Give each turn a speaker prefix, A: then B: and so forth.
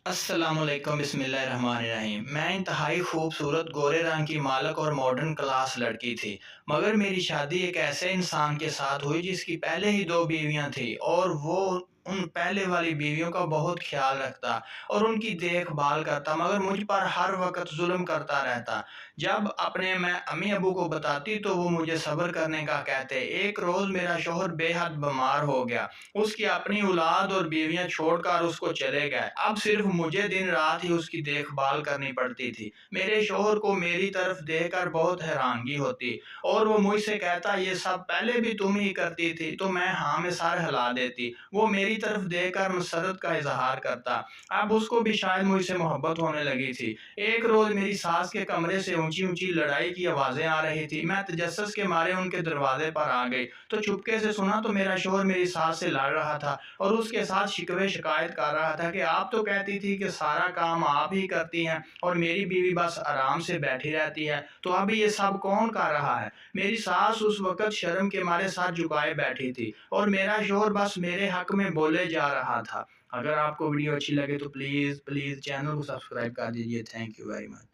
A: अस्सलाम वालेकुम, बिस्मिल्लाहिर रहमानिर रहीम। मैं इंतहाई खूबसूरत गोरे रंग की मालक और मॉडर्न क्लास लड़की थी, मगर मेरी शादी एक ऐसे इंसान के साथ हुई जिसकी पहले ही 2 बीवियाँ थीं और वो उन पहले वाली बीवियों का बहुत ख़्याल रखता और उनकी देखभाल करता, मगर मुझ पर हर वक़्त ज़ुल्म करता रहता। जब अपने मैं अम्मी-अब्बू को बताती तो वो मुझे सब्र करने का कहते। एक रोज़ मेरा शौहर बेहद बीमार हो गया। उसकी अपनी औलाद और बीवियाँ छोड़कर उसको चले गए। अब सिर्फ़ मुझे दिन-रात ही उसकी देखभाल करनी पड़ती थी। मेरे शौहर को मेरी तरफ देखकर बहुत हैरानगी होती और वो मुझसे कहता, "ये सब पहले भी तुम ही करती थी?" तो मैं हाँ में सर हिला देती। वो मेरी तरफ देखकर मसर्रत का इज़हार करता। अब उसको भी शायद मुझसे मोहब्बत होने लगी थी। एक रोज़ मेरी सास के कमरे से ऊँची-ऊँची लड़ाई की आवाज़ें आ रही थी। मैं तजस्सुस के मारे उनके दरवाज़े पर आ गई, तो चुपके से सुना तो मेरा शौहर मेरी सास से लड़ रहा था और उसके साथ शिकवे-शिकायत कर रहा था कि आप तो कहती थी कि सारा काम आप ही करती हैं और मेरी बीवी बस आराम से बैठी रहती है, तो अब ये सब कौन कर रहा है? मेरी सास उस वक़्त शर्म के मारे सर झुकाए बैठी थी और मेरा शौहर बस मेरे हक़ में बोले जा रहा था। अगर आपको वीडियो अच्छी लगे तो प्लीज़ चैनल को सब्सक्राइब कर दीजिए। Thank you very much.